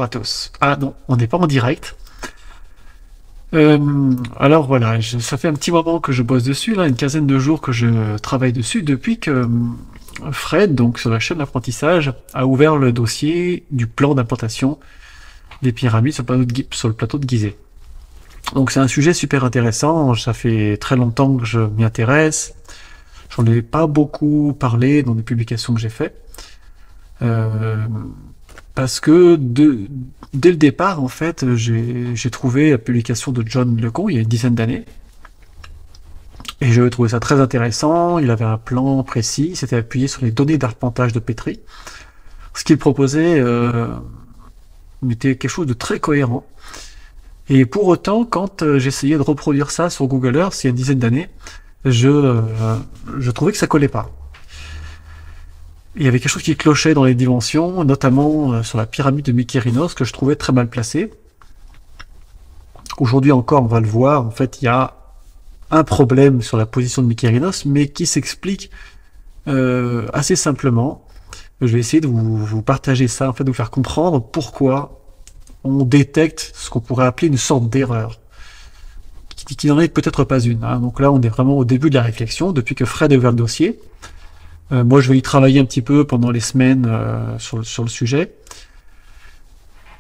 bonjour à tous. Ah non, on n'est pas en direct. Alors voilà, ça fait un petit moment que je bosse dessus, là, une quinzaine de jours que je travaille dessus, depuis que Fred, donc sur la chaîne d'apprentissage, a ouvert le dossier du plan d'implantation des pyramides sur le plateau de Gizeh. Donc c'est un sujet super intéressant, ça fait très longtemps que je m'y intéresse, j'en ai pas beaucoup parlé dans des publications que j'ai faites. Parce que dès le départ, en fait, j'ai trouvé la publication de John Lecomte il y a une dizaine d'années. Et je trouvais ça très intéressant. Il avait un plan précis, il s'était appuyé sur les données d'arpentage de Petrie. Ce qu'il proposait était quelque chose de très cohérent. Et pour autant, quand j'essayais de reproduire ça sur Google Earth il y a une dizaine d'années, je trouvais que ça collait pas. Il y avait quelque chose qui clochait dans les dimensions, notamment sur la pyramide de Mykérinos, que je trouvais très mal placée. Aujourd'hui encore, on va le voir, en fait, il y a un problème sur la position de Mykérinos, mais qui s'explique assez simplement. Je vais essayer de vous partager ça, en fait, de vous faire comprendre pourquoi on détecte ce qu'on pourrait appeler une sorte d'erreur, qui n'en est peut-être pas une. Hein. Donc là, on est vraiment au début de la réflexion, depuis que Fred a ouvert le dossier. Moi, je vais y travailler un petit peu pendant les semaines sur le sujet.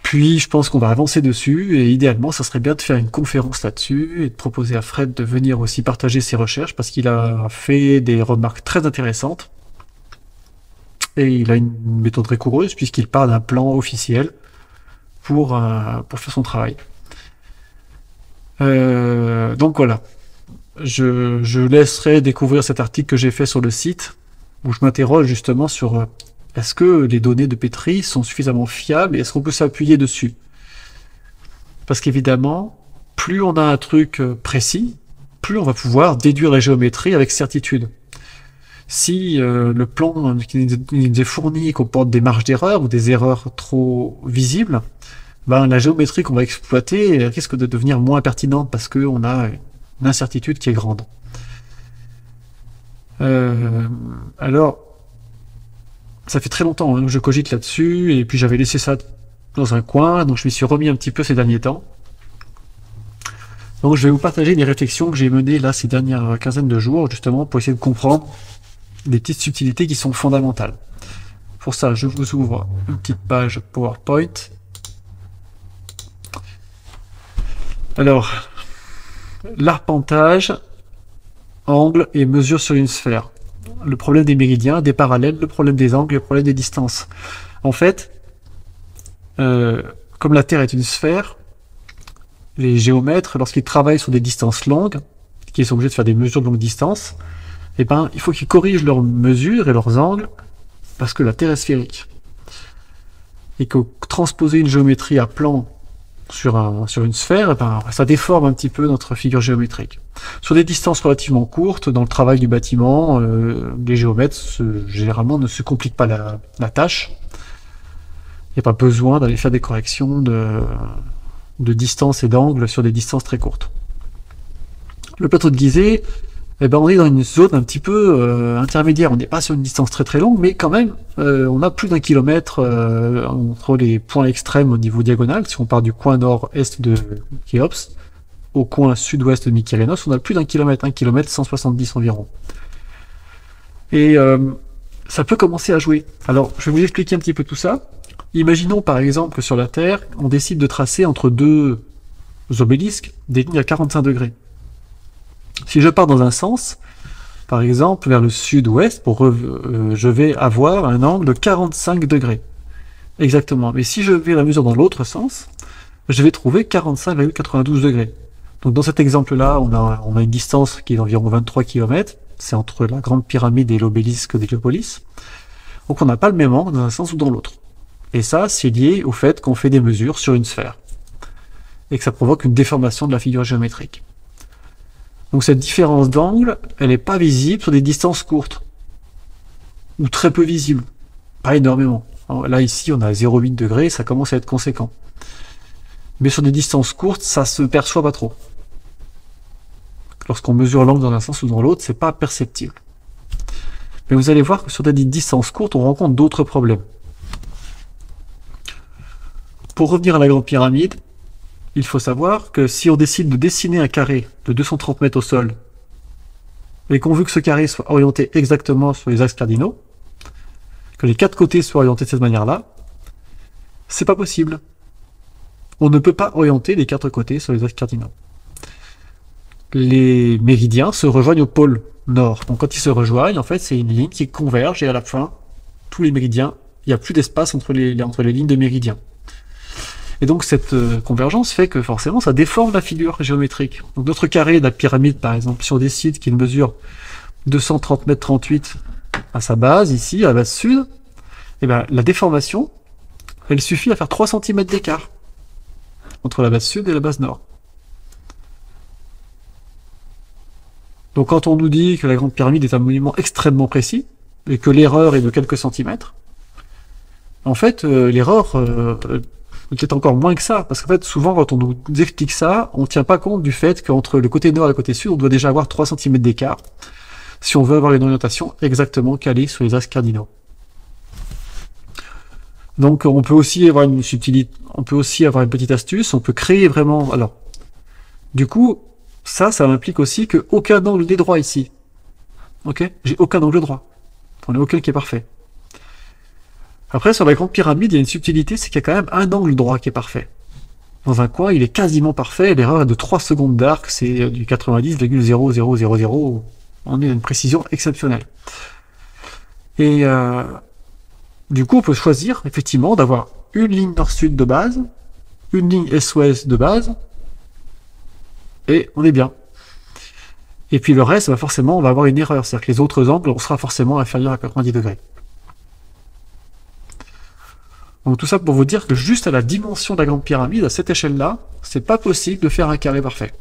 Puis, je pense qu'on va avancer dessus, et idéalement, ça serait bien de faire une conférence là-dessus, et de proposer à Fred de venir aussi partager ses recherches, parce qu'il a fait des remarques très intéressantes, et il a une méthode rigoureuse, puisqu'il part d'un plan officiel pour faire son travail. Donc voilà. Je laisserai découvrir cet article que j'ai fait sur le site, où je m'interroge justement sur est-ce que les données de Petrie sont suffisamment fiables et est-ce qu'on peut s'appuyer dessus? Parce qu'évidemment, plus on a un truc précis, plus on va pouvoir déduire la géométrie avec certitude. Si le plan qui nous est fourni comporte des marges d'erreur ou des erreurs trop visibles, ben, la géométrie qu'on va exploiter risque de devenir moins pertinente parce qu'on a une incertitude qui est grande. Alors, ça fait très longtemps que je cogite là-dessus, et puis j'avais laissé ça dans un coin, donc je m'y suis remis un petit peu ces derniers temps. Donc je vais vous partager les réflexions que j'ai menées là ces dernières quinzaines de jours, justement pour essayer de comprendre des petites subtilités qui sont fondamentales. Pour ça, je vous ouvre une petite page PowerPoint. Alors, l'arpentage, angle et mesure sur une sphère. Le problème des méridiens, des parallèles, le problème des angles, le problème des distances. En fait, comme la Terre est une sphère, les géomètres, lorsqu'ils travaillent sur des distances longues, qu'ils sont obligés de faire des mesures de longue distance, eh ben, il faut qu'ils corrigent leurs mesures et leurs angles, parce que la Terre est sphérique. Et que transposer une géométrie à plan sur une sphère, eh ben, ça déforme un petit peu notre figure géométrique. Sur des distances relativement courtes, dans le travail du bâtiment, les géomètres généralement ne se compliquent pas la tâche. Il n'y a pas besoin d'aller faire des corrections de distance et d'angle sur des distances très courtes. Le plateau de Gizeh, eh ben, on est dans une zone un petit peu intermédiaire. On n'est pas sur une distance très très longue, mais quand même, on a plus d'un kilomètre entre les points extrêmes au niveau diagonal. Si on part du coin nord-est de Khéops au coin sud-ouest de Mykérinos, on a plus d'un kilomètre, 1 km 170 environ. Et ça peut commencer à jouer. Alors, je vais vous expliquer un petit peu tout ça. Imaginons par exemple que sur la Terre, on décide de tracer entre deux obélisques des lignes à 45 degrés. Si je pars dans un sens, par exemple vers le sud-ouest, je vais avoir un angle de 45 degrés. Exactement. Mais si je vais la mesure dans l'autre sens, je vais trouver 45,92 degrés. Donc dans cet exemple-là, on a une distance qui est d'environ 23 km. C'est entre la grande pyramide et l'obélisque d'Héliopolis. Donc on n'a pas le même angle dans un sens ou dans l'autre. Et ça, c'est lié au fait qu'on fait des mesures sur une sphère. Et que ça provoque une déformation de la figure géométrique. Donc cette différence d'angle, elle n'est pas visible sur des distances courtes. Ou très peu visible. Pas énormément. Alors là, ici, on a 0,8 degrés, ça commence à être conséquent. Mais sur des distances courtes, ça se perçoit pas trop. Lorsqu'on mesure l'angle dans un sens ou dans l'autre, c'est pas perceptible. Mais vous allez voir que sur des distances courtes, on rencontre d'autres problèmes. pour revenir à la grande pyramide, il faut savoir que si on décide de dessiner un carré de 230 mètres au sol, et qu'on veut que ce carré soit orienté exactement sur les axes cardinaux, que les 4 côtés soient orientés de cette manière-là, c'est pas possible. On ne peut pas orienter les 4 côtés sur les axes cardinaux. Les méridiens se rejoignent au pôle nord. Donc quand ils se rejoignent, en fait, c'est une ligne qui converge et à la fin, tous les méridiens, il n'y a plus d'espace entre les lignes de méridiens. Et donc cette convergence fait que forcément ça déforme la figure géométrique. Donc notre carré de la pyramide, par exemple, si on décide qu'il mesure 230 mètres 38 à sa base, ici, à la base sud, et bien la déformation, elle suffit à faire 3 cm d'écart entre la base sud et la base nord. Donc quand on nous dit que la grande pyramide est un monument extrêmement précis, et que l'erreur est de quelques centimètres, en fait, l'erreur peut-être encore moins que ça, parce qu'en fait, souvent, quand on nous explique ça, on ne tient pas compte du fait qu'entre le côté nord et le côté sud, on doit déjà avoir 3 cm d'écart, si on veut avoir une orientation exactement calée sur les axes cardinaux. Donc, on peut aussi avoir une subtilité, on peut aussi avoir une petite astuce, on peut créer vraiment, alors, du coup, ça implique aussi qu'aucun angle n'est droit ici. Ok? J'ai aucun angle droit. On n'a aucun qui est parfait. Après, sur la grande pyramide, il y a une subtilité, c'est qu'il y a quand même un angle droit qui est parfait. Dans un coin, il est quasiment parfait, l'erreur est de 3 secondes d'arc, c'est du 90,0000, on est à une précision exceptionnelle. Et du coup, on peut choisir, effectivement, d'avoir une ligne nord-sud de base, une ligne est-ouest de base, et on est bien. Et puis le reste, forcément, on va avoir une erreur, c'est-à-dire que les autres angles, on sera forcément inférieur à 90 degrés. Donc tout ça pour vous dire que juste à la dimension de la grande pyramide, à cette échelle-là, c'est pas possible de faire un carré parfait.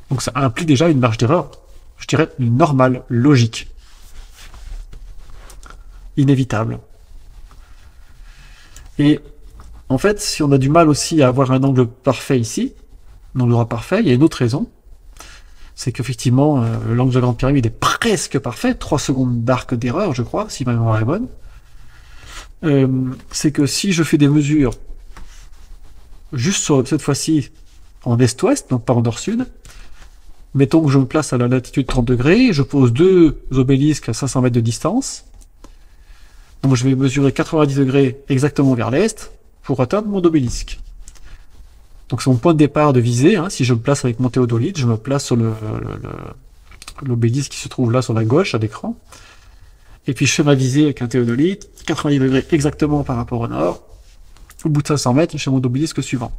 Donc ça implique déjà une marge d'erreur, je dirais normale, logique. Inévitable. Et en fait, si on a du mal aussi à avoir un angle parfait ici, un angle droit parfait, il y a une autre raison, c'est qu'effectivement, l'angle de la grande pyramide est presque parfait, 3 secondes d'arc d'erreur, je crois, si ma mémoire est bonne. C'est que si je fais des mesures juste sur cette fois-ci en est-ouest, donc pas en nord-sud, mettons que je me place à la latitude 30 degrés, je pose 2 obélisques à 500 mètres de distance, donc je vais mesurer 90 degrés exactement vers l'est pour atteindre mon obélisque. Donc c'est mon point de départ de visée, hein. Si je me place avec mon théodolite, je me place sur l'obélisque qui se trouve là sur la gauche à l'écran. Et puis je fais ma visée avec un théodolite, 90 degrés exactement par rapport au nord. Au bout de 500 mètres, je fais mon obélisque suivant.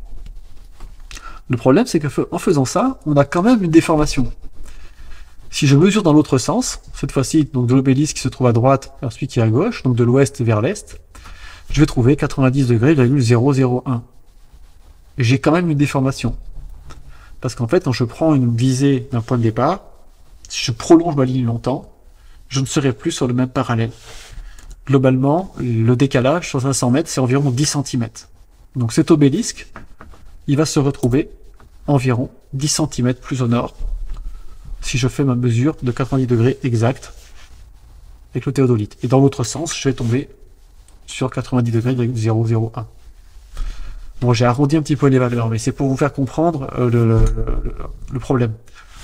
Le problème, c'est qu'en faisant ça, on a quand même une déformation. Si je mesure dans l'autre sens, cette fois-ci, donc de l'obélisque qui se trouve à droite vers celui qui est à gauche, donc de l'ouest vers l'est, je vais trouver 90 degrés, 001. J'ai quand même une déformation. Parce qu'en fait, quand je prends une visée d'un point de départ, si je prolonge ma ligne longtemps, je ne serai plus sur le même parallèle. Globalement, le décalage sur 500 mètres, c'est environ 10 cm. Donc cet obélisque, il va se retrouver environ 10 cm plus au nord, si je fais ma mesure de 90 degrés exact avec le théodolite. Et dans l'autre sens, je vais tomber sur 90 degrés 001. Bon, j'ai arrondi un petit peu les valeurs, mais c'est pour vous faire comprendre le problème.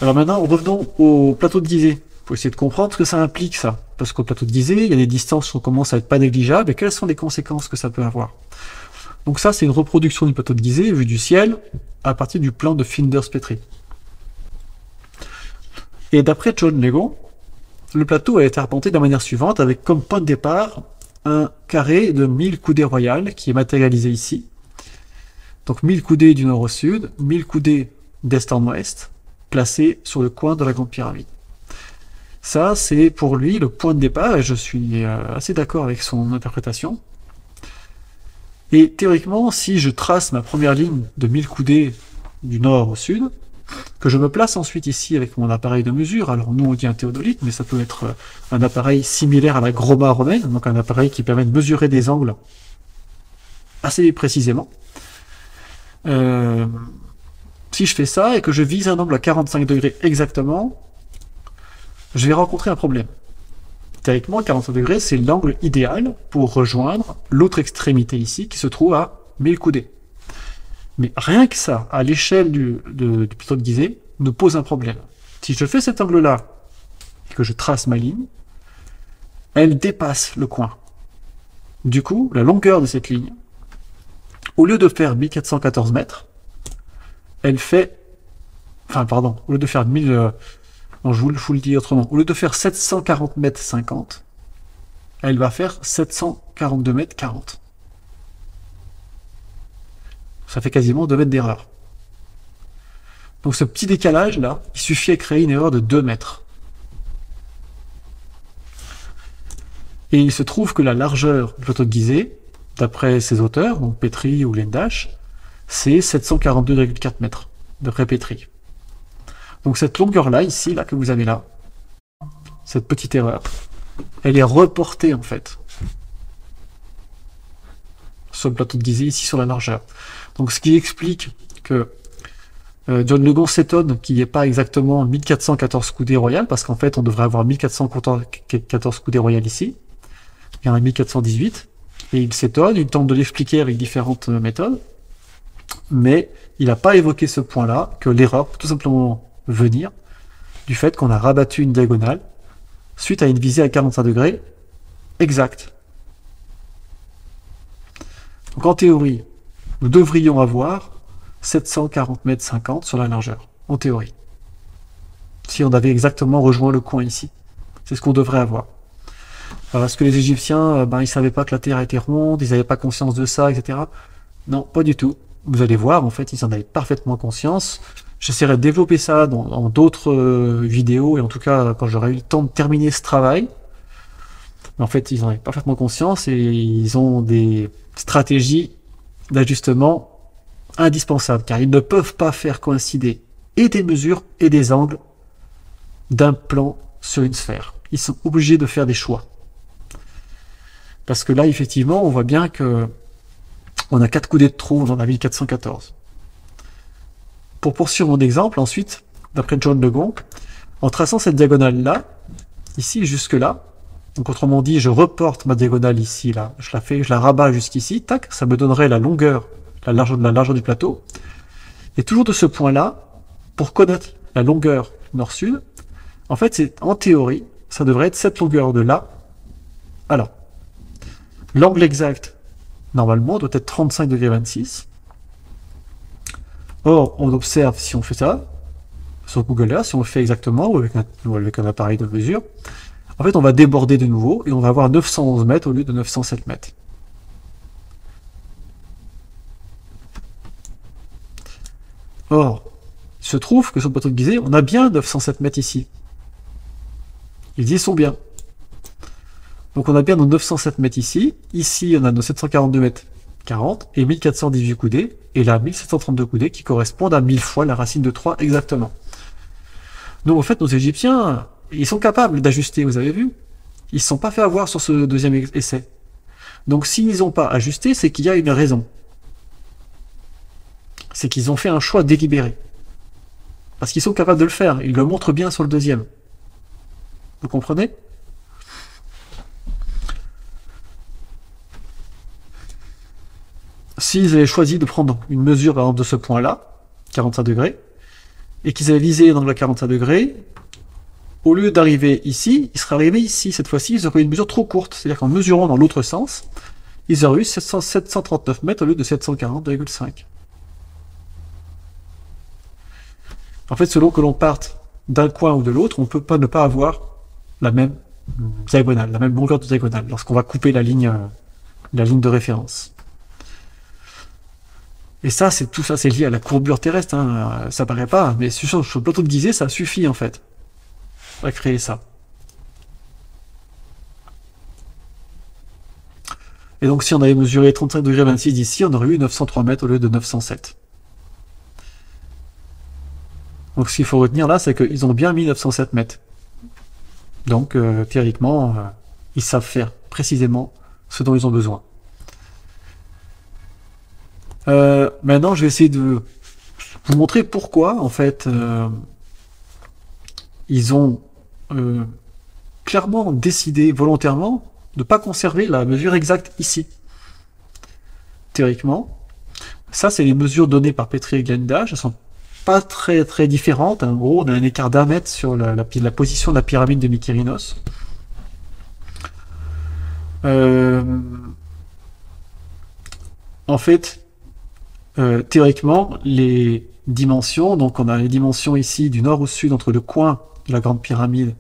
Alors maintenant, revenons au plateau de Gizeh. Il faut essayer de comprendre ce que ça implique, ça. Parce qu'au plateau de Gizeh, il y a des distances qui commencent à être pas négligeables, et quelles sont les conséquences que ça peut avoir. Donc ça, c'est une reproduction du plateau de Gizeh, vu du ciel, à partir du plan de Flinders-Petrie. Et d'après John Lego, le plateau a été arpenté de la manière suivante, avec comme point de départ, un carré de 1000 coudées royales, qui est matérialisé ici. Donc 1000 coudées du nord au sud, 1000 coudées d'est en ouest, placées sur le coin de la grande pyramide. Ça, c'est pour lui le point de départ, et je suis assez d'accord avec son interprétation. Et théoriquement, si je trace ma première ligne de 1000 coudées du nord au sud, que je me place ensuite ici avec mon appareil de mesure, alors nous on dit un théodolite, mais ça peut être un appareil similaire à la groma romaine, donc un appareil qui permet de mesurer des angles assez précisément. Si je fais ça et que je vise un angle à 45 degrés exactement, je vais rencontrer un problème. Théoriquement, 45 degrés, c'est l'angle idéal pour rejoindre l'autre extrémité ici, qui se trouve à 1000 coudées. Mais rien que ça, à l'échelle du plateau de Gizeh, nous pose un problème. Si je fais cet angle-là, et que je trace ma ligne, elle dépasse le coin. Du coup, la longueur de cette ligne, au lieu de faire 1414 mètres, elle fait... Enfin, pardon, au lieu de faire 1000... non, je vous le dis autrement. Au lieu de faire 740 mètres 50, elle va faire 742 mètres 40. Ça fait quasiment 2 mètres d'erreur. Donc ce petit décalage là, il suffit à créer une erreur de 2 mètres. Et il se trouve que la largeur du plateau de Gizeh, d'après ses auteurs, donc Petri ou Lendash, c'est 742,4 mètres, d'après Petri. Donc cette longueur-là, ici, là, que vous avez là, cette petite erreur, elle est reportée en fait sur le plateau de Gizeh, ici sur la largeur. Donc ce qui explique que John Legon s'étonne qu'il n'y ait pas exactement 1414 coudées royales, parce qu'en fait on devrait avoir 1414 coudées royales ici. Il y en a 1418, et il s'étonne, il tente de l'expliquer avec différentes méthodes, mais il n'a pas évoqué ce point-là, que l'erreur peut tout simplement venir du fait qu'on a rabattu une diagonale suite à une visée à 45 degrés exacte. Donc en théorie, nous devrions avoir 740 mètres 50 sur la largeur, en théorie. Si on avait exactement rejoint le coin ici. C'est ce qu'on devrait avoir. Alors est-ce que les Égyptiens, ils savaient pas que la Terre était ronde, ils n'avaient pas conscience de ça, etc. Non, pas du tout. Vous allez voir, en fait, ils en avaient parfaitement conscience. J'essaierai de développer ça dans d'autres vidéos, et en tout cas, quand j'aurai eu le temps de terminer ce travail. Mais en fait, ils en avaient parfaitement conscience, et ils ont des stratégies d'ajustement indispensables, car ils ne peuvent pas faire coïncider et des mesures et des angles d'un plan sur une sphère. Ils sont obligés de faire des choix. Parce que là, effectivement, on voit bien que on a 4 coudées de trop dans la 1414. Pour poursuivre mon exemple, ensuite, d'après John Legon, en traçant cette diagonale-là, ici jusque-là, donc autrement dit, je reporte ma diagonale ici, là, je la rabats jusqu'ici, tac, ça me donnerait la longueur, la largeur du plateau. Et toujours de ce point-là, pour connaître la longueur nord-sud, en fait, c'est en théorie, ça devrait être cette longueur de là à là. L'angle exact, normalement, doit être 35,26 degrés. Or, on observe, si on fait ça, sur Google Earth, si on le fait exactement, ou avec un appareil de mesure, en fait, on va déborder de nouveau, et on va avoir 911 mètres au lieu de 907 mètres. Or, il se trouve que sur le plateau de Gizeh, on a bien 907 mètres ici. Ils y sont bien. Donc on a bien nos 907 mètres ici. Ici, on a nos 742 mètres 40 et 1418 coudées. Et là, 1732 coudées qui correspondent à 1000 fois la racine de 3 exactement. Donc en fait, nos Égyptiens, ils sont capables d'ajuster, vous avez vu. Ils ne se sont pas fait avoir sur ce deuxième essai. Donc s'ils n'ont pas ajusté, c'est qu'il y a une raison. C'est qu'ils ont fait un choix délibéré. Parce qu'ils sont capables de le faire. Ils le montrent bien sur le deuxième. Vous comprenez? S'ils avaient choisi de prendre une mesure par exemple de ce point-là, 45 degrés, et qu'ils avaient visé l'angle à 45 degrés, au lieu d'arriver ici, ils seraient arrivés ici. Cette fois-ci, ils auraient une mesure trop courte. C'est-à-dire qu'en mesurant dans l'autre sens, ils auraient eu 739 mètres au lieu de 740,5. En fait, selon que l'on parte d'un coin ou de l'autre, on ne peut pas ne pas avoir la même diagonale, la même longueur de diagonale, lorsqu'on va couper la ligne de référence. Et ça, tout ça, c'est lié à la courbure terrestre, hein. Ça paraît pas, mais sur le plateau de Gizeh, ça suffit en fait à créer ça. Et donc, si on avait mesuré 35,26 degrés d'ici, on aurait eu 903 mètres au lieu de 907. Donc, ce qu'il faut retenir là, c'est qu'ils ont bien mis 907 mètres. Donc, théoriquement, ils savent faire précisément ce dont ils ont besoin. Maintenant, je vais essayer de vous montrer pourquoi, en fait, ils ont clairement décidé volontairement de ne pas conserver la mesure exacte ici. Théoriquement, ça, c'est les mesures données par Petri et Glenda. Elles sont pas très différentes. En gros, on a un écart d'1 mètre sur la position de la pyramide de Mykérinos. En fait, théoriquement, les dimensions, donc on a les dimensions ici du nord au sud entre le coin de la grande pyramide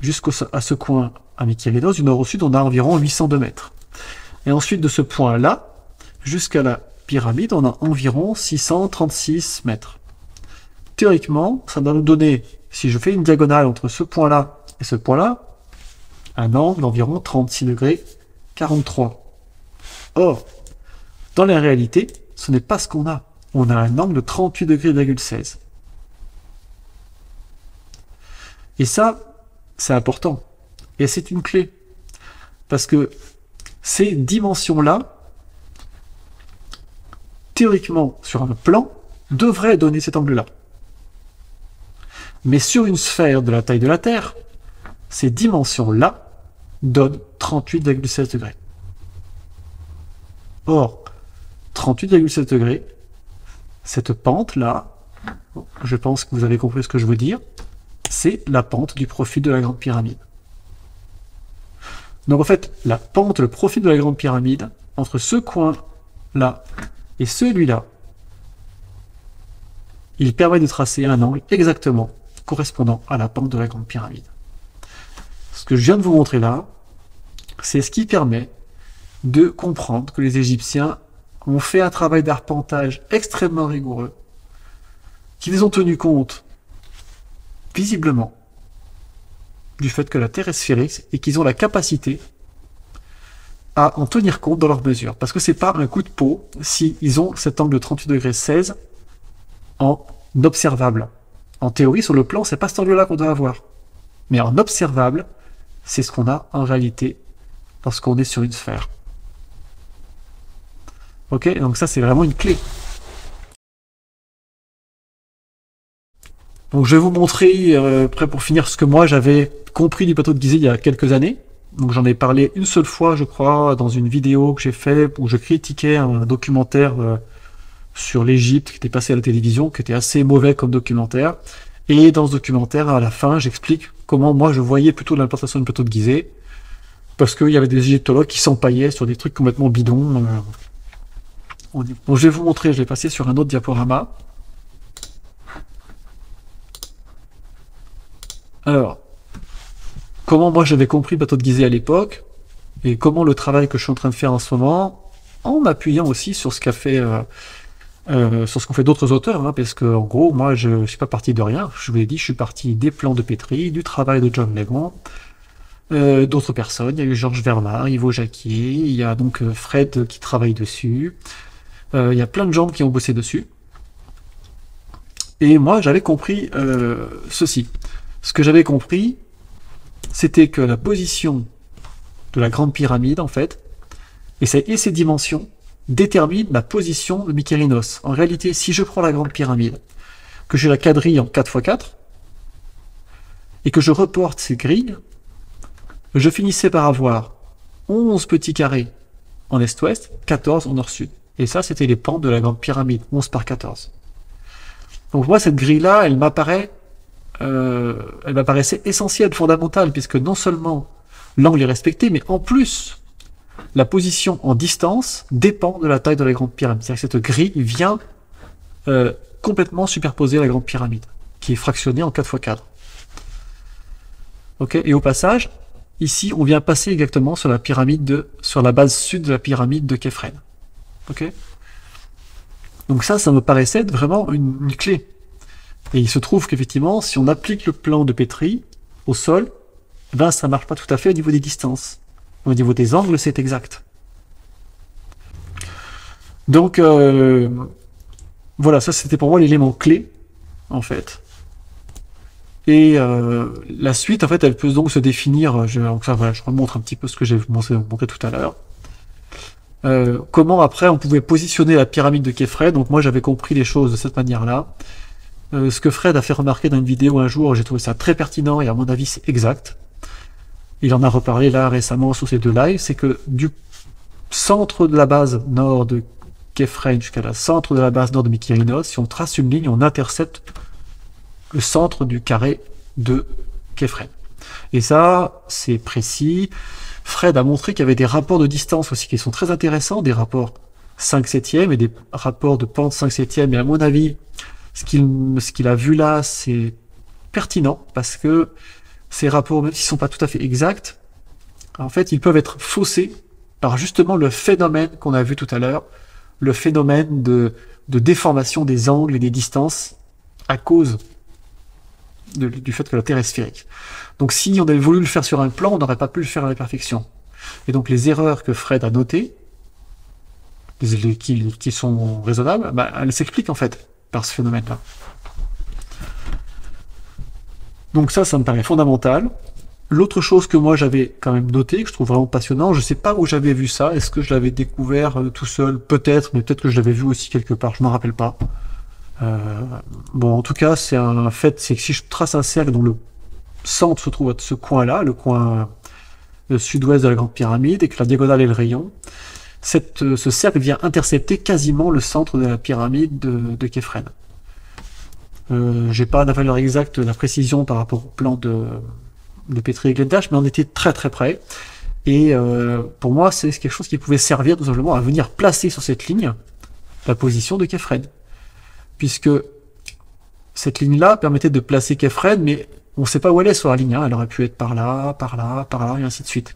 jusqu'à ce coin à Mykérinos, du nord au sud, on a environ 802 mètres. Et ensuite, de ce point-là, jusqu'à la pyramide, on a environ 636 mètres. Théoriquement, ça doit nous donner, si je fais une diagonale entre ce point-là et ce point-là, un angle d'environ 36 degrés 43. Or, dans la réalité, ce n'est pas ce qu'on a. On a un angle de 38 degrés 16. Et ça, c'est important. Et c'est une clé. Parce que ces dimensions-là, théoriquement, sur un plan, devraient donner cet angle-là. Mais sur une sphère de la taille de la Terre, ces dimensions-là donnent 38,16 degrés. Or, 38,7 degrés, cette pente-là, je pense que vous avez compris ce que je veux dire, c'est la pente du profil de la grande pyramide. Donc en fait, la pente, le profil de la grande pyramide, entre ce coin-là et celui-là, il permet de tracer un angle exactement correspondant à la pente de la grande pyramide. Ce que je viens de vous montrer là, c'est ce qui permet de comprendre que les Égyptiens ont fait un travail d'arpentage extrêmement rigoureux, qu'ils ont tenu compte, visiblement, du fait que la Terre est sphérique et qu'ils ont la capacité à en tenir compte dans leurs mesures. Parce que c'est pas un coup de peau s'ils ont cet angle de 38,16 en observable. En théorie, sur le plan, c'est pas cet angle-là qu'on doit avoir. Mais en observable, c'est ce qu'on a en réalité lorsqu'on est sur une sphère. Ok, donc ça c'est vraiment une clé. Donc je vais vous montrer, après pour finir, ce que moi j'avais compris du plateau de Gizeh il y a quelques années. Donc j'en ai parlé une seule fois, je crois, dans une vidéo que j'ai fait où je critiquais un documentaire sur l'Égypte qui était passé à la télévision, qui était assez mauvais comme documentaire. Et dans ce documentaire, à la fin, j'explique comment moi je voyais plutôt l'implantation du plateau de Gizeh, parce qu'il y avait des égyptologues qui s'empaillaient sur des trucs complètement bidons. Bon, je vais vous montrer, je vais passer sur un autre diaporama. Alors, comment moi j'avais compris le plateau de Gizeh à l'époque, et comment le travail que je suis en train de faire en ce moment, en m'appuyant aussi sur ce qu'a fait, sur ce qu'ont fait d'autres auteurs, hein, parce que en gros, moi je suis pas parti de rien. Je vous l'ai dit, je suis parti des plans de Petri, du travail de John Legrand, d'autres personnes. Il y a eu Georges Vermar, Ivo Jacquier, il y a donc Fred qui travaille dessus. Il y a plein de gens qui ont bossé dessus. Et moi, j'avais compris ceci. Ce que j'avais compris, c'était que la position de la grande pyramide, en fait, et ses dimensions, déterminent la position de Mykérinos. En réalité, si je prends la grande pyramide, que je la quadrille en 4x4, et que je reporte ces grilles, je finissais par avoir 11 petits carrés en est-ouest, 14 en nord-sud. Et ça, c'était les pentes de la grande pyramide, 11 par 14. Donc moi, cette grille-là, elle m'apparaissait essentielle, fondamentale, puisque non seulement l'angle est respecté, mais en plus, la position en distance dépend de la taille de la grande pyramide. C'est-à-dire que cette grille vient complètement superposer la grande pyramide, qui est fractionnée en 4x4. Ok, et au passage, ici, on vient passer exactement sur la base sud de la pyramide de Képhren. Ok. Donc ça me paraissait être vraiment une clé. Et il se trouve qu'effectivement, si on applique le plan de Petri au sol, ben ça marche pas tout à fait au niveau des distances. Au niveau des angles, c'est exact. Donc voilà, ça c'était pour moi l'élément clé, en fait. Et la suite, en fait, elle peut donc se définir. Donc ça, voilà, je remontre un petit peu ce que j'ai montré tout à l'heure. Comment après on pouvait positionner la pyramide de Képhren. Donc moi j'avais compris les choses de cette manière-là. Ce que Fred a fait remarquer dans une vidéo un jour, j'ai trouvé ça très pertinent et à mon avis c'est exact. Il en a reparlé là récemment sur ces deux lives, c'est que du centre de la base nord de Képhren jusqu'à la centre de la base nord de Mykérinos. Si on trace une ligne, on intercepte le centre du carré de Képhren. Et ça, c'est précis. Fred a montré qu'il y avait des rapports de distance aussi qui sont très intéressants, des rapports 5/7 et des rapports de pente 5/7. Et à mon avis, ce qu'il a vu là, c'est pertinent parce que ces rapports, même s'ils ne sont pas tout à fait exacts, en fait, ils peuvent être faussés par justement le phénomène qu'on a vu tout à l'heure, le phénomène de déformation des angles et des distances à cause du fait que la Terre est sphérique. Donc si on avait voulu le faire sur un plan, on n'aurait pas pu le faire à la perfection. Et donc les erreurs que Fred a notées, qui sont raisonnables, bah, elles s'expliquent en fait par ce phénomène-là. Donc ça me paraît fondamental. L'autre chose que moi j'avais quand même noté, que je trouve vraiment passionnant, je sais pas où j'avais vu ça, est-ce que je l'avais découvert tout seul, peut-être, mais peut-être que je l'avais vu aussi quelque part, je m'en rappelle pas. Bon, en tout cas, c'est un fait, c'est que si je trace un cercle dont le centre se trouve à ce coin-là, le coin sud-ouest de la Grande Pyramide, et que la diagonale est le rayon, ce cercle vient intercepter quasiment le centre de la pyramide de Képhren. J'ai pas la valeur exacte, la précision par rapport au plan de Petri et Glendash, mais on était très très près. Et pour moi, c'est quelque chose qui pouvait servir tout simplement à venir placer sur cette ligne la position de Képhren. Puisque cette ligne-là permettait de placer Képhren, mais on ne sait pas où elle est sur la ligne. Hein. Elle aurait pu être par là, par là, par là, et ainsi de suite.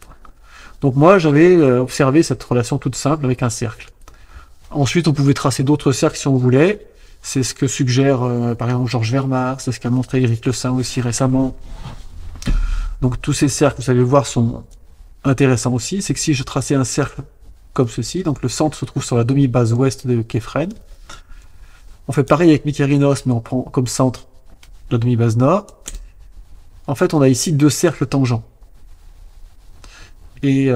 Donc moi, j'avais observé cette relation toute simple avec un cercle. Ensuite, on pouvait tracer d'autres cercles si on voulait. C'est ce que suggère, par exemple, Georges Vermar, c'est ce qu'a montré Éric Le Saint aussi récemment. Donc tous ces cercles, vous allez voir, sont intéressants aussi. C'est que si je traçais un cercle comme ceci, donc le centre se trouve sur la demi-base ouest de Képhren. On fait pareil avec Mykérinos, mais on prend comme centre la demi-base nord. En fait, on a ici deux cercles tangents. Et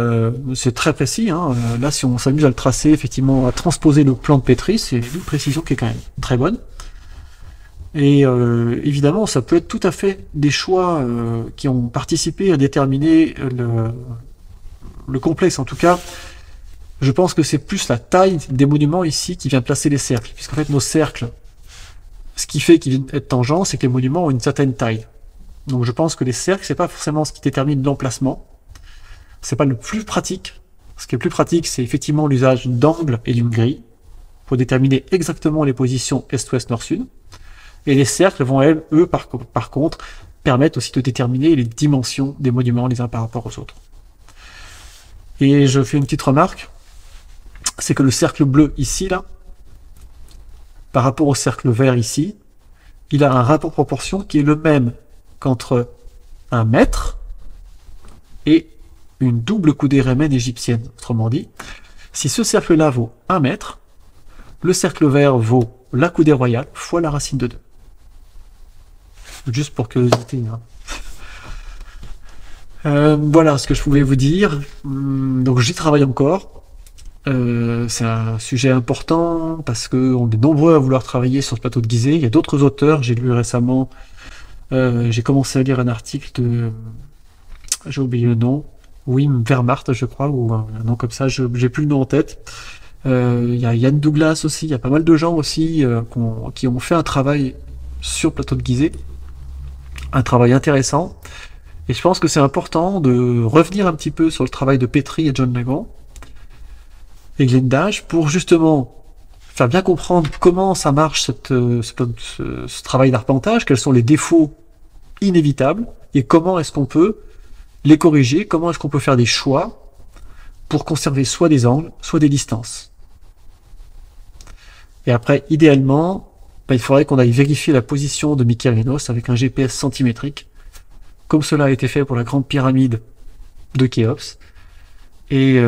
c'est très précis. Hein. Là, si on s'amuse à le tracer, effectivement, à transposer le plan de Petri, c'est une précision qui est quand même très bonne. Et évidemment, ça peut être tout à fait des choix qui ont participé à déterminer le complexe. En tout cas, je pense que c'est plus la taille des monuments ici qui vient placer les cercles. Puisqu'en fait, nos cercles, ce qui fait qu'ils viennent être tangents, c'est que les monuments ont une certaine taille. Donc je pense que les cercles, c'est pas forcément ce qui détermine l'emplacement. C'est pas le plus pratique. Ce qui est le plus pratique, c'est effectivement l'usage d'angles et d'une grille pour déterminer exactement les positions est-ouest, nord-sud. Et les cercles vont, eux, par contre, permettre aussi de déterminer les dimensions des monuments les uns par rapport aux autres. Et je fais une petite remarque, c'est que le cercle bleu ici, là, par rapport au cercle vert ici, il a un rapport proportion qui est le même qu'entre 1 mètre et une double coudée romaine égyptienne. Autrement dit, si ce cercle-là vaut 1 mètre, le cercle vert vaut la coudée royale fois la racine de 2. Juste pour curiosité. Hein. Voilà ce que je pouvais vous dire. Donc j'y travaille encore. C'est un sujet important parce qu'on est nombreux à vouloir travailler sur ce plateau de Gizeh. Il y a d'autres auteurs. J'ai lu récemment, j'ai commencé à lire un article de, j'ai oublié le nom, Wim Vermaert, je crois, ou un nom comme ça, j'ai plus le nom en tête. Il y a Yann Douglas aussi, il y a pas mal de gens aussi qui ont fait un travail sur le plateau de Gizeh, un travail intéressant. Et je pense que c'est important de revenir un petit peu sur le travail de Petri et John Legrand et Glendash pour justement faire bien comprendre comment ça marche ce travail d'arpentage, quels sont les défauts inévitables et comment est-ce qu'on peut les corriger, comment est-ce qu'on peut faire des choix pour conserver soit des angles, soit des distances. Et après, idéalement, il faudrait qu'on aille vérifier la position de Mykérinos avec un GPS centimétrique, comme cela a été fait pour la grande pyramide de Khéops. Et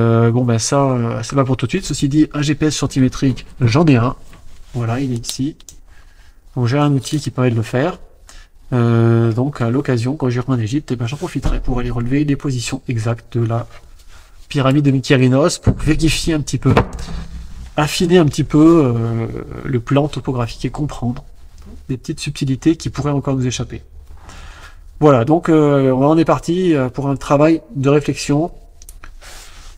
ça va pour tout de suite. Ceci dit, un GPS centimétrique, j'en ai un. Voilà, il est ici. Donc j'ai un outil qui permet de le faire. Donc à l'occasion, quand j'irai en Égypte, j'en profiterai pour aller relever les positions exactes de la pyramide de Mykérinos pour vérifier un petit peu, affiner un petit peu le plan topographique et comprendre des petites subtilités qui pourraient encore nous échapper. Voilà, donc on en est parti pour un travail de réflexion.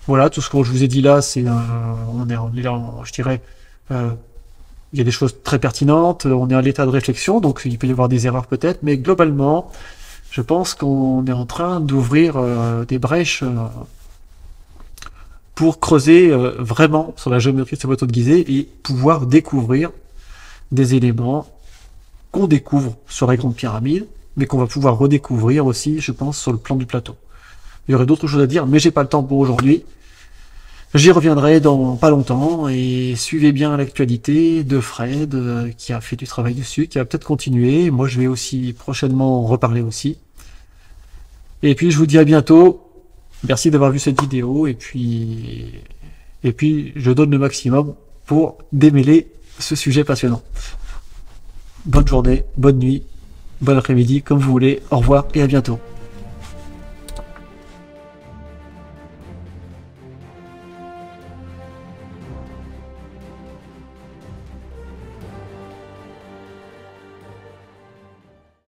Voilà, tout ce que je vous ai dit là, c'est on est là, je dirais, Il y a des choses très pertinentes, on est à l'état de réflexion, donc il peut y avoir des erreurs peut-être, mais globalement, je pense qu'on est en train d'ouvrir des brèches pour creuser vraiment sur la géométrie de ces boîtes de Gizeh et pouvoir découvrir des éléments qu'on découvre sur la Grande Pyramide, mais qu'on va pouvoir redécouvrir aussi, je pense, sur le plan du plateau. Il y aurait d'autres choses à dire, mais j'ai pas le temps pour aujourd'hui. J'y reviendrai dans pas longtemps et suivez bien l'actualité de Fred qui a fait du travail dessus, qui va peut-être continuer. Moi, je vais aussi prochainement en reparler aussi. Et puis, je vous dis à bientôt. Merci d'avoir vu cette vidéo et puis je donne le maximum pour démêler ce sujet passionnant. Bonne journée, bonne nuit, bon après-midi, comme vous voulez. Au revoir et à bientôt.